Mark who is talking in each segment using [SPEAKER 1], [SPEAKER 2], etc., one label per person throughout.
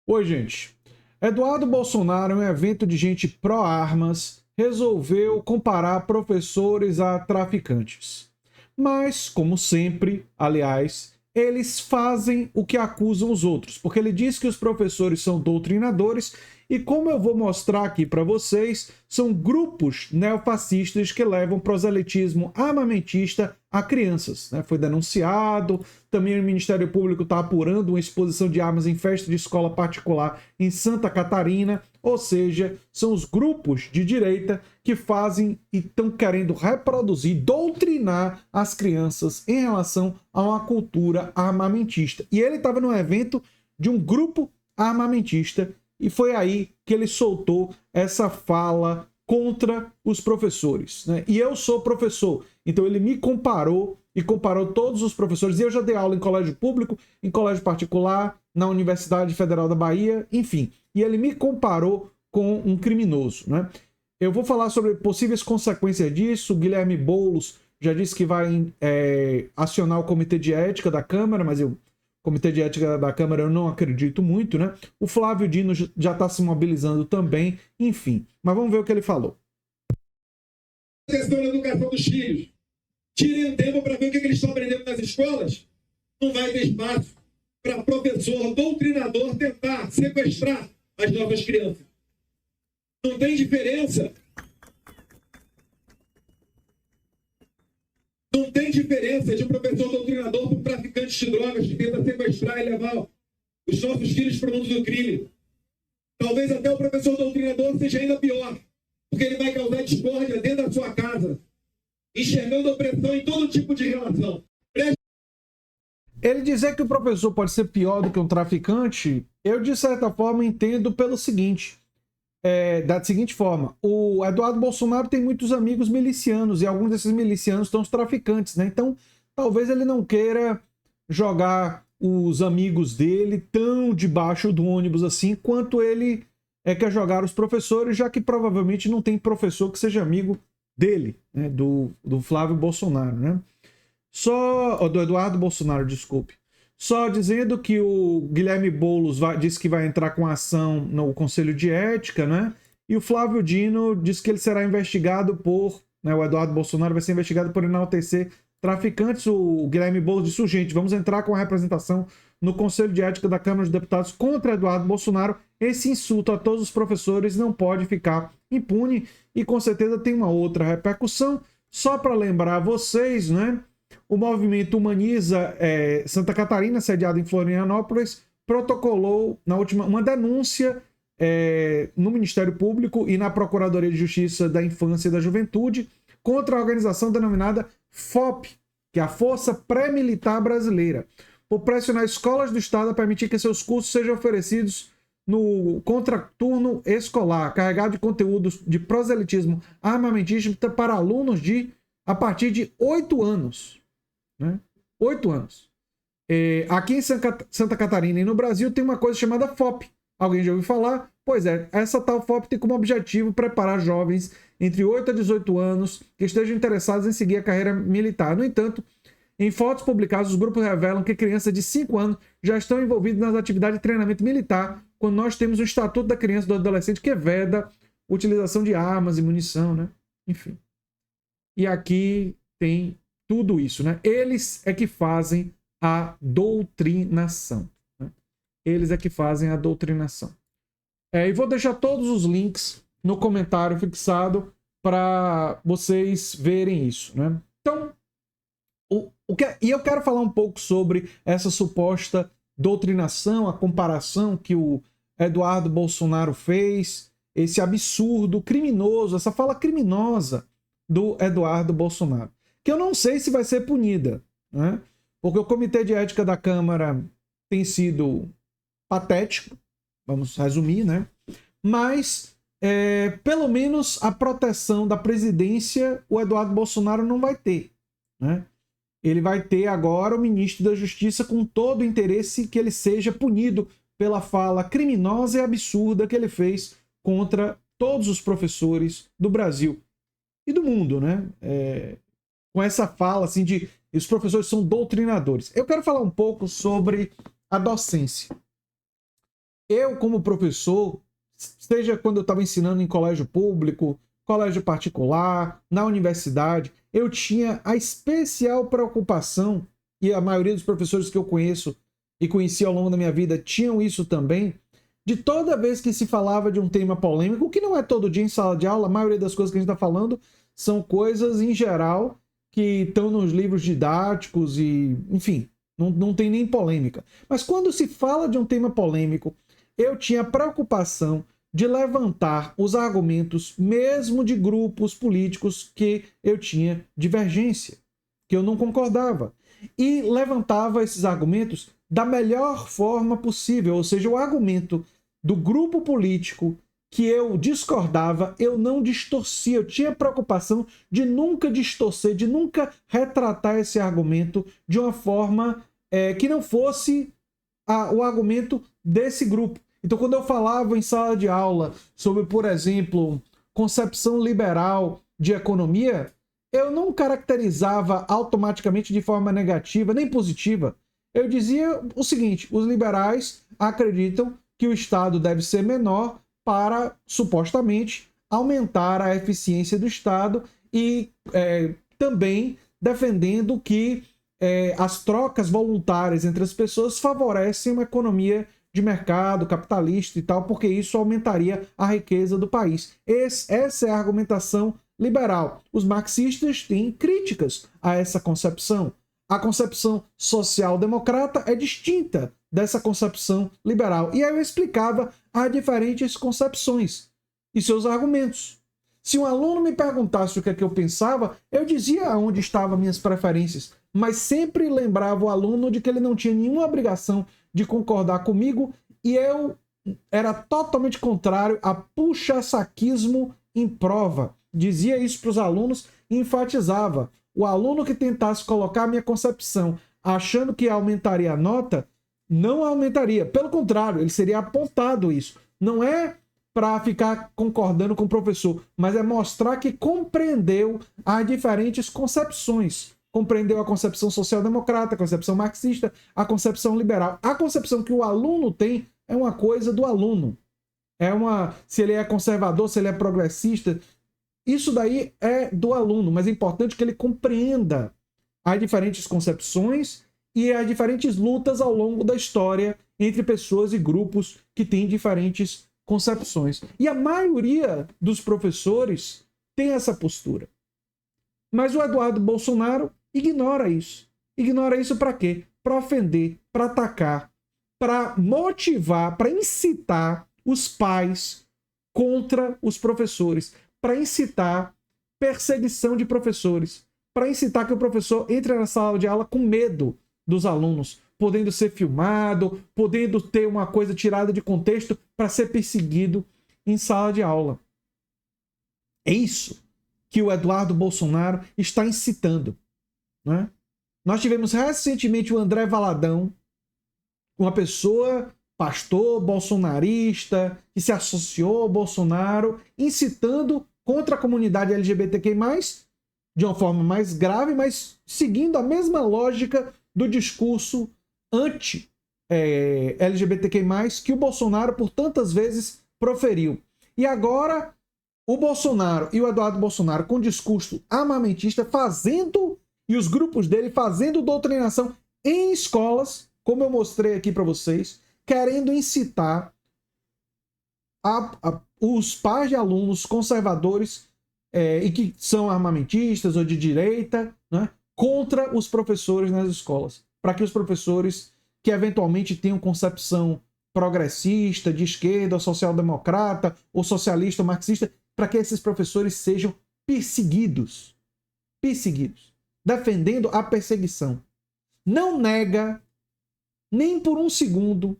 [SPEAKER 1] Oi, gente. Eduardo Bolsonaro, em um evento de gente pró-armas, resolveu comparar professores a traficantes. Mas, como sempre, aliás, eles fazem o que acusam os outros, porque ele diz que os professores são doutrinadores e, como eu vou mostrar aqui para vocês, são grupos neofascistas que levam proselitismo armamentista a crianças. Né? Foi denunciado, também o Ministério Público está apurando uma exposição de armas em festa de escola particular em Santa Catarina, ou seja, são os grupos de direita que fazem e estão querendo reproduzir, doutrinar as crianças em relação a uma cultura armamentista. E ele estava num evento de um grupo armamentista e foi aí que ele soltou essa fala contra os professores. Né? E eu sou professor, então ele me comparou e comparou todos os professores. E eu já dei aula em colégio público, em colégio particular, na Universidade Federal da Bahia, enfim. E ele me comparou com um criminoso. Né? Eu vou falar sobre possíveis consequências disso. O Guilherme Boulos já disse que vai acionar o Comitê de Ética da Câmara, mas o Comitê de Ética da Câmara eu não acredito muito, né? O Flávio Dino já está se mobilizando também, enfim. Mas vamos ver o que ele falou.
[SPEAKER 2] A questão da educação dos filhos. Tirem um tempo para ver o que eles estão aprendendo nas escolas. Não vai ter espaço para professor, doutrinador tentar sequestrar as nossas crianças. Não tem diferença. Não tem diferença de um professor doutrinador para um traficante de drogas que tenta sequestrar e levar os nossos filhos para o mundo do crime. Talvez até o professor doutrinador seja ainda pior, porque ele vai causar discórdia dentro da sua casa, enxergando opressão em todo tipo de relação.
[SPEAKER 1] Ele dizer que o professor pode ser pior do que um traficante, eu de certa forma entendo pelo seguinte, da seguinte forma, o Eduardo Bolsonaro tem muitos amigos milicianos e alguns desses milicianos estão os traficantes, né? Então, talvez ele não queira jogar os amigos dele tão debaixo do ônibus assim, quanto ele quer jogar os professores, já que provavelmente não tem professor que seja amigo dele, né? do Flávio Bolsonaro, né? Do Eduardo Bolsonaro, desculpe. Só dizendo que o Guilherme Boulos disse que vai entrar com ação no Conselho de Ética, né? E o Flávio Dino disse que ele será investigado por... Né, o Eduardo Bolsonaro vai ser investigado por enaltecer traficantes. O Guilherme Boulos disse, gente, vamos entrar com a representação no Conselho de Ética da Câmara dos Deputados contra Eduardo Bolsonaro. Esse insulto a todos os professores não pode ficar impune e com certeza tem uma outra repercussão. Só para lembrar vocês, né? O movimento Humaniza Santa Catarina, sediado em Florianópolis, protocolou na última uma denúncia no Ministério Público e na Procuradoria de Justiça da Infância e da Juventude contra a organização denominada FOP, que é a Força Pré-Militar Brasileira, por pressionar escolas do Estado a permitir que seus cursos sejam oferecidos no contraturno escolar, carregado de conteúdos de proselitismo armamentista para alunos a partir de 8 anos. Né? 8 anos. Aqui em Santa Catarina e no Brasil tem uma coisa chamada FOP. Alguém já ouviu falar? Pois é, essa tal FOP tem como objetivo preparar jovens entre 8 a 18 anos que estejam interessados em seguir a carreira militar. No entanto, em fotos publicadas, os grupos revelam que crianças de 5 anos já estão envolvidas nas atividades de treinamento militar, quando nós temos o Estatuto da Criança e do Adolescente que veda a utilização de armas e munição, né? Enfim. E aqui tem tudo isso, né? Eles é que fazem a doutrinação. Né? Eles é que fazem a doutrinação. E vou deixar todos os links no comentário fixado para vocês verem isso, né? Então, e eu quero falar um pouco sobre essa suposta doutrinação, a comparação que o Eduardo Bolsonaro fez, esse absurdo criminoso, essa fala criminosa do Eduardo Bolsonaro, que eu não sei se vai ser punida, né? Porque o Comitê de Ética da Câmara tem sido patético, vamos resumir, né? Mas, pelo menos a proteção da presidência o Eduardo Bolsonaro não vai ter, né? Ele vai ter agora o ministro da Justiça com todo o interesse que ele seja punido pela fala criminosa e absurda que ele fez contra todos os professores do Brasil e do mundo, né? Com essa fala assim de os professores são doutrinadores. Eu quero falar um pouco sobre a docência. eu, como professor, seja quando eu estava ensinando em colégio público, colégio particular, na universidade, eu tinha a especial preocupação, e a maioria dos professores que eu conheço e conheci ao longo da minha vida tinham isso também, de toda vez que se falava de um tema polêmico, que não é todo dia em sala de aula, a maioria das coisas que a gente está falando são coisas, em geral, que estão nos livros didáticos e, enfim, não tem nem polêmica. Mas quando se fala de um tema polêmico, eu tinha preocupação de levantar os argumentos mesmo de grupos políticos que eu tinha divergência, que eu não concordava. E levantava esses argumentos da melhor forma possível, ou seja, o argumento do grupo político que eu discordava, eu não distorcia, eu tinha preocupação de nunca distorcer, de nunca retratar esse argumento de uma forma que não fosse o argumento desse grupo. Então, quando eu falava em sala de aula sobre, por exemplo, concepção liberal de economia, eu não caracterizava automaticamente de forma negativa nem positiva. Eu dizia o seguinte: os liberais acreditam que o Estado deve ser menor para, supostamente, aumentar a eficiência do Estado e também defendendo que as trocas voluntárias entre as pessoas favorecem uma economia de mercado, capitalista e tal, porque isso aumentaria a riqueza do país. Essa é a argumentação liberal. Os marxistas têm críticas a essa concepção. A concepção social-democrata é distinta dessa concepção liberal. E aí eu explicava as diferentes concepções e seus argumentos. Se um aluno me perguntasse o que é que eu pensava, eu dizia onde estavam minhas preferências, mas sempre lembrava o aluno de que ele não tinha nenhuma obrigação de concordar comigo e eu era totalmente contrário a puxa-saquismo em prova. Dizia isso para os alunos e enfatizava: o aluno que tentasse colocar a minha concepção achando que aumentaria a nota, não aumentaria. Pelo contrário, ele seria apontado isso. Não é para ficar concordando com o professor, mas é mostrar que compreendeu as diferentes concepções. Compreendeu a concepção social-democrata, a concepção marxista, a concepção liberal. A concepção que o aluno tem é uma coisa do aluno. Se ele é conservador, se ele é progressista, isso daí é do aluno, mas é importante que ele compreenda as diferentes concepções e as diferentes lutas ao longo da história entre pessoas e grupos que têm diferentes concepções. E a maioria dos professores tem essa postura. Mas o Eduardo Bolsonaro ignora isso. Ignora isso para quê? Para ofender, para atacar, para motivar, para incitar os pais contra os professores, para incitar perseguição de professores, para incitar que o professor entre na sala de aula com medo dos alunos, podendo ser filmado, podendo ter uma coisa tirada de contexto para ser perseguido em sala de aula. É isso que o Eduardo Bolsonaro está incitando, né? Nós tivemos recentemente o André Valadão, uma pessoa, pastor bolsonarista, que se associou ao Bolsonaro, incitando contra a comunidade LGBTQI+, de uma forma mais grave, mas seguindo a mesma lógica do discurso anti-LGBTQI+, que o Bolsonaro por tantas vezes proferiu. E agora o Bolsonaro e o Eduardo Bolsonaro com discurso armamentista e os grupos dele fazendo doutrinação em escolas, como eu mostrei aqui para vocês, querendo incitar os pais de alunos conservadores e que são armamentistas ou de direita, né, contra os professores nas escolas, para que os professores que eventualmente tenham concepção progressista, de esquerda, ou social-democrata, ou socialista, ou marxista, para que esses professores sejam perseguidos, defendendo a perseguição. Não nega nem por um segundo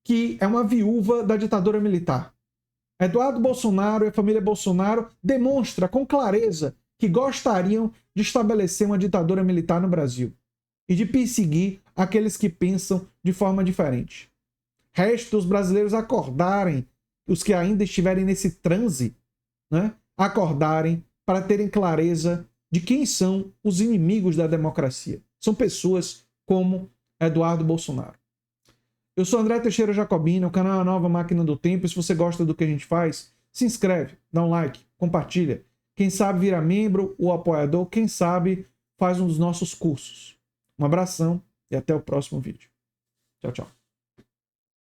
[SPEAKER 1] que é uma viúva da ditadura militar. Eduardo Bolsonaro e a família Bolsonaro demonstra com clareza que gostariam de estabelecer uma ditadura militar no Brasil e de perseguir aqueles que pensam de forma diferente. Resta os brasileiros acordarem, os que ainda estiverem nesse transe, né, acordarem para terem clareza de quem são os inimigos da democracia. São pessoas como Eduardo Bolsonaro. Eu sou André Teixeira Jacobina, o canal é a Nova Máquina do Tempo. E se você gosta do que a gente faz, se inscreve, dá um like, compartilha. Quem sabe vira membro ou apoiador, quem sabe faz um dos nossos cursos. Um abração e até o próximo vídeo. Tchau, tchau.